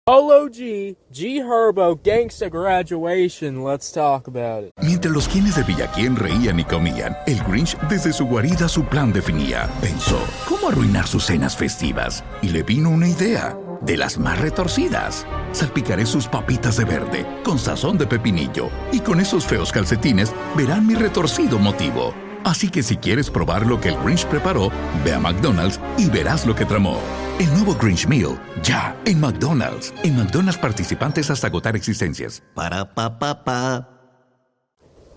Polo G, Herbo, Gangsta Graduation. Let's talk about it. Mientras los quienes de Villaquién reían y comían, el Grinch desde su guarida su plan definía. Pensó, ¿cómo arruinar sus cenas festivas? Y le vino una idea, de las más retorcidas. Salpicaré sus papitas de verde, con sazón de pepinillo, y con esos feos calcetines verán mi retorcido motivo. Así que si quieres probar lo que el Grinch preparó, ve a McDonald's y verás lo que tramó. El nuevo Grinch Meal, ya en McDonald's. En McDonald's participantes hasta agotar existencias.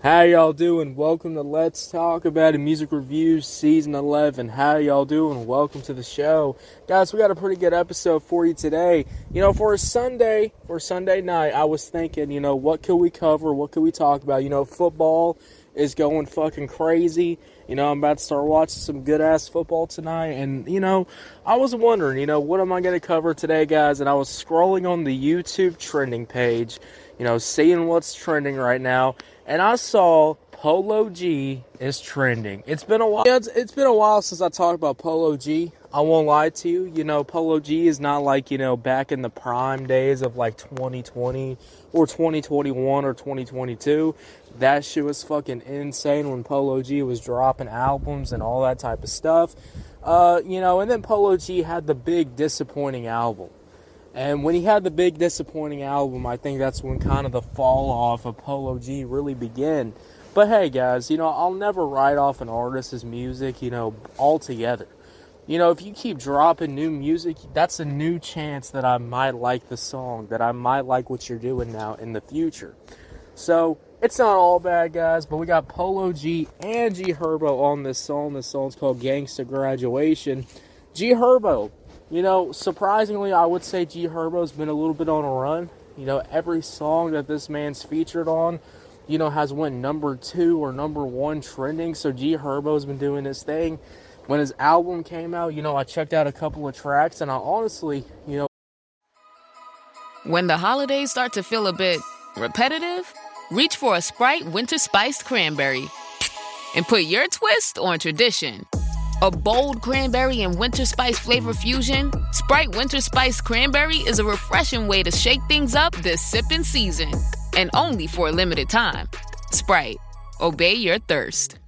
How y'all doing? Welcome to Let's Talk About It Music Reviews Season 11. How y'all doing? Welcome to the show. Guys, we got a pretty good episode for you today. For Sunday night, I was thinking, what could we cover? What could we talk about? Football is going fucking crazy. I'm about to start watching some good-ass football tonight. And, I was wondering, what am I going to cover today, guys? And I was scrolling on the YouTube trending page, seeing what's trending right now. And I saw Polo G is trending. It's been a while. It's been a while since I talked about Polo G. I won't lie to you. Polo G is not like, back in the prime days of like 2020 or 2021 or 2022. That shit was fucking insane when Polo G was dropping albums and all that type of stuff. And then Polo G had the big disappointing album. And when he had the big disappointing album, I think that's when kind of the fall off of Polo G really began. But hey, guys, I'll never write off an artist's music, altogether. If you keep dropping new music, that's a new chance that I might like the song, that I might like what you're doing now in the future. So, it's not all bad, guys, but we got Polo G and G Herbo on this song. This song's called Gangsta Graduation. G Herbo, surprisingly, I would say G Herbo's been a little bit on a run. Every song that this man's featured on, has went number 2 or number 1 trending. So G Herbo's been doing his thing. When his album came out, I checked out a couple of tracks, and I honestly, When the holidays start to feel a bit repetitive, reach for a Sprite Winter Spiced Cranberry and put your twist on tradition. A bold cranberry and winter spice flavor fusion, Sprite Winter Spiced Cranberry is a refreshing way to shake things up this sipping season. And only for a limited time. Sprite, obey your thirst.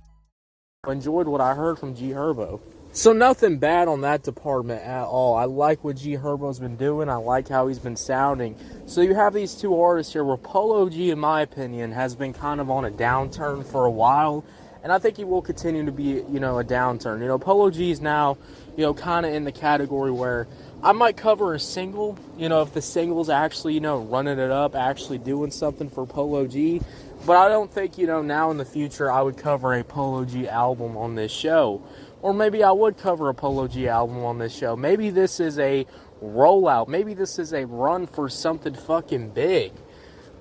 Enjoyed what I heard from G Herbo. So nothing bad on that department at all. I like what G Herbo's been doing. I like how he's been sounding. So you have these two artists here where Polo G, in my opinion, has been kind of on a downturn for a while. And I think he will continue to be, a downturn. Polo G is now, kind of in the category where I might cover a single, if the single's actually, running it up, actually doing something for Polo G. But I don't think, now in the future I would cover a Polo G album on this show. Or maybe I would cover a Polo G album on this show. Maybe this is a rollout. Maybe this is a run for something fucking big.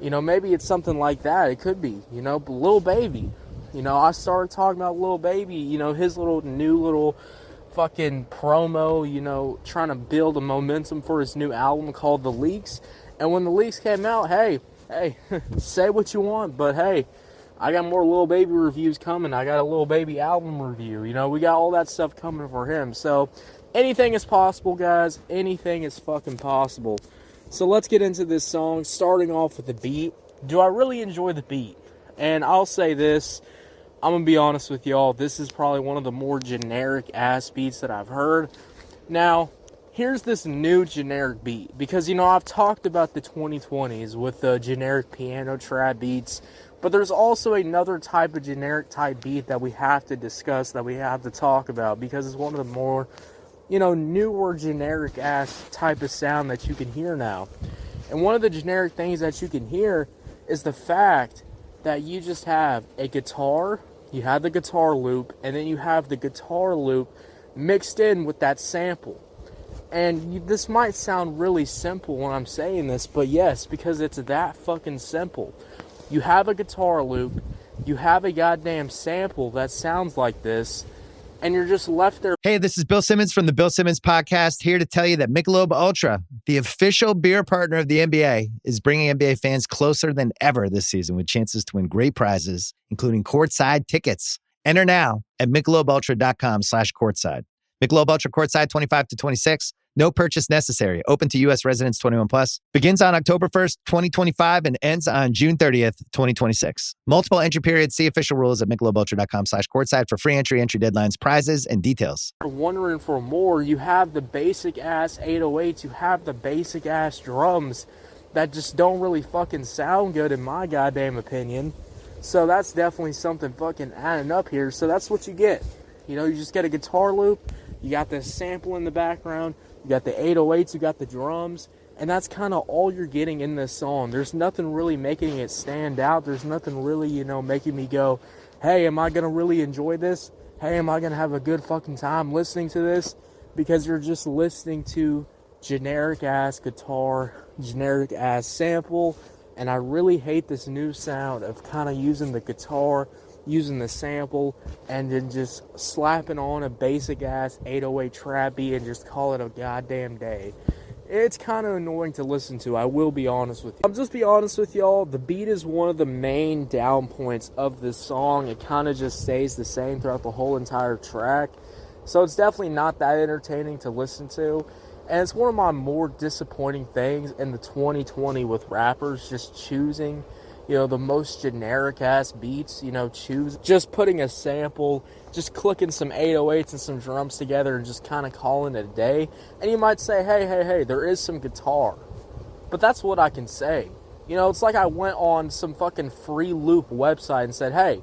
Maybe it's something like that. It could be, Lil Baby. I started talking about Lil Baby, his new little fucking promo, trying to build a momentum for his new album called The Leaks. And when The Leaks came out, hey, say what you want, but hey, I got more Lil Baby reviews coming. I got a Lil Baby album review. We got all that stuff coming for him. So anything is possible, guys. Anything is fucking possible. So let's get into this song, starting off with the beat. Do I really enjoy the beat? And I'll say this, I'm going to be honest with y'all, this is probably one of the more generic-ass beats that I've heard. Now, here's this new generic beat, because, I've talked about the 2020s with the generic piano trap beats, but there's also another type of generic type beat that we have to discuss, that we have to talk about, because it's one of the more, newer generic-ass type of sound that you can hear now. And one of the generic things that you can hear is the fact that you just have a guitar, you have the guitar loop, and then you have the guitar loop mixed in with that sample. And this might sound really simple when I'm saying this, but yes, because it's that fucking simple. You have a guitar loop, you have a goddamn sample that sounds like this, and you're just left there. Hey, this is Bill Simmons from the Bill Simmons Podcast, here to tell you that Michelob Ultra, the official beer partner of the NBA, is bringing NBA fans closer than ever this season with chances to win great prizes, including courtside tickets. Enter now at MichelobUltra.com/courtside. Michelob Ultra courtside 25 to 26, No purchase necessary. Open to U.S. residents 21 plus. Begins on October 1st, 2025 and ends on June 30th, 2026. Multiple entry periods. See official rules at michelobultra.com/courtside for free entry deadlines, prizes, and details. Wondering for more, you have the basic ass 808s, you have the basic ass drums that just don't really fucking sound good in my goddamn opinion. So that's definitely something fucking adding up here. So that's what you get. You know, you just get a guitar loop, you got this sample in the background, you got the 808s, you got the drums, and that's kind of all you're getting in this song. There's nothing really making it stand out. There's nothing really, you know, making me go, hey, am I going to really enjoy this? Hey, am I going to have a good fucking time listening to this? Because you're just listening to generic-ass guitar, generic-ass sample, and I really hate this new sound of kind of using the guitar, using the sample, and then just slapping on a basic-ass 808 trap beat and just call it a goddamn day. It's kind of annoying to listen to, I will be honest with you. I'll just be honest with y'all, the beat is one of the main down points of this song. It kind of just stays the same throughout the whole entire track. So it's definitely not that entertaining to listen to. And it's one of my more disappointing things in the 2020 with rappers just choosing, you know, the most generic ass beats, you know, just putting a sample, just clicking some 808s and some drums together and just kind of calling it a day. And you might say, hey, there is some guitar. But that's what I can say. You know, it's like I went on some fucking free loop website and said, hey,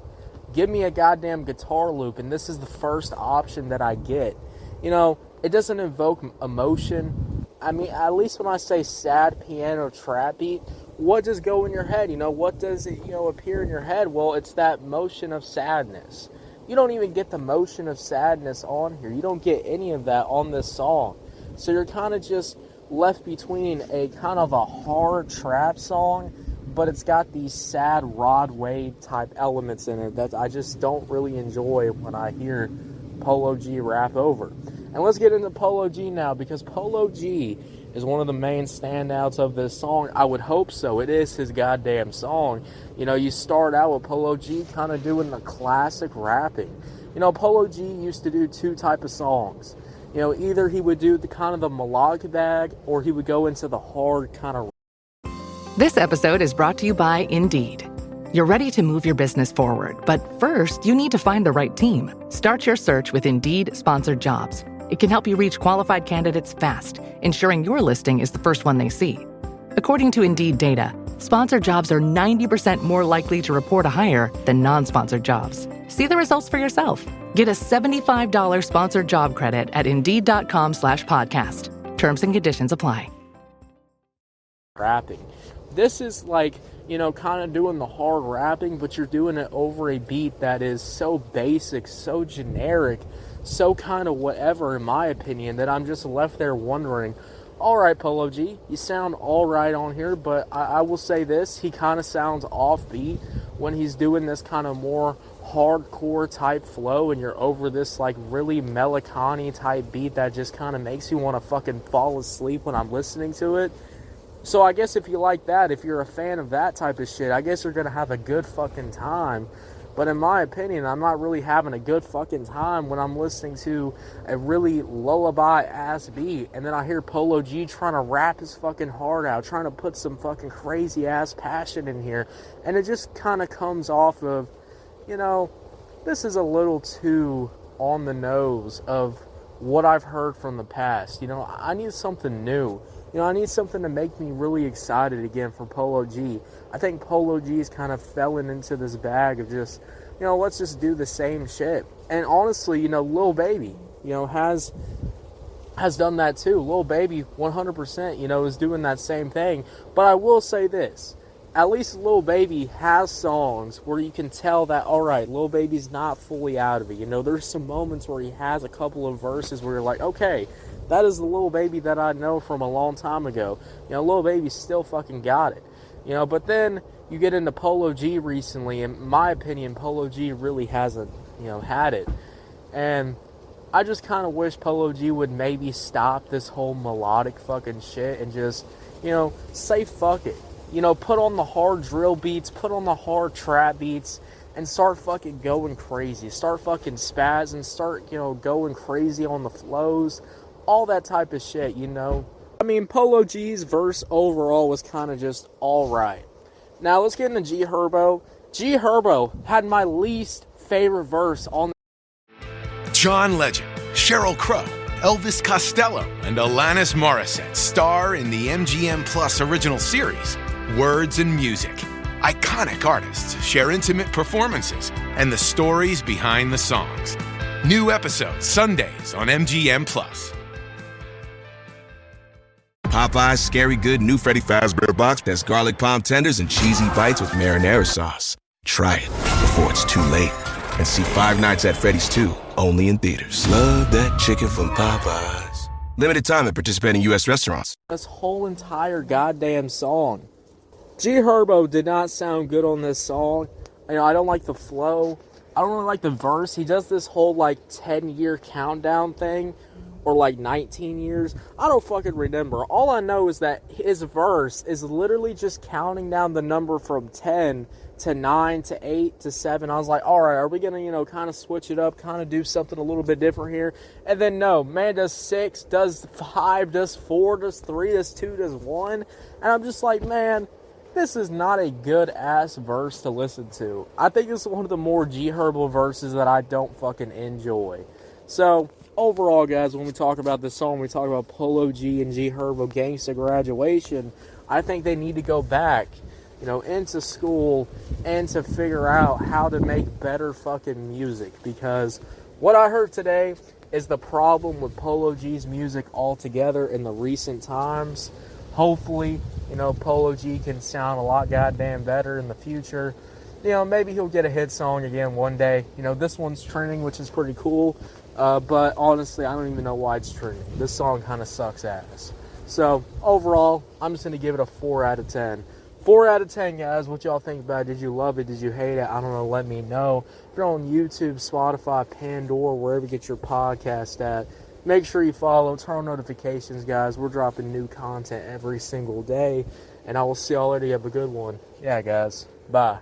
give me a goddamn guitar loop, and this is the first option that I get. You know, it doesn't evoke emotion. I mean, at least when I say sad piano trap beat, what does go in your head? You know, what does it, you know, appear in your head? Well, it's that motion of sadness. You don't even get the motion of sadness on here. You don't get any of that on this song. So you're kind of just left between a kind of a hard trap song, but it's got these sad Rod Wave type elements in it that I just don't really enjoy when I hear Polo G rap over. And let's get into Polo G now, because Polo G is one of the main standouts of this song. I would hope so. It is his goddamn song. You know, you start out with Polo G kind of doing the classic rapping. You know, Polo G used to do two type of songs. You know, either he would do the kind of the melodic bag, or he would go into the hard kind of. This episode is brought to you by Indeed. You're ready to move your business forward, but first, you need to find the right team. Start your search with Indeed Sponsored Jobs. It can help you reach qualified candidates fast, ensuring your listing is the first one they see. According to Indeed data, sponsored jobs are 90% more likely to report a hire than non-sponsored jobs. See the results for yourself. Get a $75 sponsored job credit at Indeed.com/podcast. Terms and conditions apply. Rapping. This is like, you know, kind of doing the hard rapping, but you're doing it over a beat that is so basic, so generic, so kind of whatever, in my opinion, that I'm just left there wondering, all right, Polo G, you sound all right on here, but I will say this, he kind of sounds offbeat when he's doing this kind of more hardcore type flow, and you're over this like really melancholy type beat that just kind of makes you want to fucking fall asleep when I'm listening to it. So I guess if you like that, if you're a fan of that type of shit, I guess you're going to have a good fucking time. But in my opinion, I'm not really having a good fucking time when I'm listening to a really lullaby-ass beat. And then I hear Polo G trying to rap his fucking heart out, trying to put some fucking crazy-ass passion in here. And it just kind of comes off of, you know, this is a little too on the nose of what I've heard from the past. You know, I need something new. You know, I need something to make me really excited again for Polo G. I think Polo G's kind of fallen into this bag of just, you know, let's just do the same shit. And honestly, you know, Lil Baby, you know, has done that too. Lil Baby, 100%, you know, is doing that same thing. But I will say this. At least Lil Baby has songs where you can tell that, all right, Lil Baby's not fully out of it. You know, there's some moments where he has a couple of verses where you're like, okay, that is the Lil Baby that I know from a long time ago. You know, Lil Baby still fucking got it. You know, but then you get into Polo G recently, and in my opinion, Polo G really hasn't, you know, had it. And I just kind of wish Polo G would maybe stop this whole melodic fucking shit and just, you know, say fuck it. You know, put on the hard drill beats, put on the hard trap beats, and start fucking going crazy. Start fucking spazzing, start, you know, going crazy on the flows, all that type of shit, you know. I mean, Polo G's verse overall was kind of just alright. Now, let's get into G Herbo. G Herbo had my least favorite verse on John Legend, Sheryl Crow, Elvis Costello, and Alanis Morissette star in the MGM Plus original series, Words and Music. Iconic artists share intimate performances and the stories behind the songs. New episodes Sundays on MGM Plus. Popeye's Scary Good new Freddy Fazbear Box has garlic palm tenders and cheesy bites with marinara sauce. Try it before it's too late. And see Five Nights at Freddy's 2, only in theaters. Love that chicken from Popeyes. Limited time at participating U.S. restaurants. this whole entire goddamn song. G Herbo did not sound good on this song. You know, I don't like the flow. I don't really like the verse. He does this whole, like, 10-year countdown thing. Or, like, 19 years. I don't fucking remember. All I know is that his verse is literally just counting down the number from 10 to 9 to 8 to 7. I was like, alright, are we going to, you know, kind of switch it up, kind of do something a little bit different here? And then, no. Man does 6, does 5, does 4, does 3, does 2, does 1. And I'm just like, man, this is not a good-ass verse to listen to. I think it's one of the more G Herbo verses that I don't fucking enjoy. So, overall, guys, when we talk about this song, we talk about Polo G and G Herbo Gangsta Graduation, I think they need to go back, you know, into school and to figure out how to make better fucking music. Because what I heard today is the problem with Polo G's music altogether in the recent times. Hopefully, you know, Polo G can sound a lot goddamn better in the future. You know, maybe he'll get a hit song again one day. You know, this one's trending, which is pretty cool. But honestly, I don't even know why it's trending. This song kind of sucks ass. So, overall, I'm just going to give it a 4 out of 10. 4 out of 10, guys. What y'all think about it? Did you love it? Did you hate it? I don't know. Let me know. If you're on YouTube, Spotify, Pandora, wherever you get your podcast at, make sure you follow. Turn on notifications, guys. We're dropping new content every single day. And I will see y'all later. You have a good one. Yeah, guys. Bye.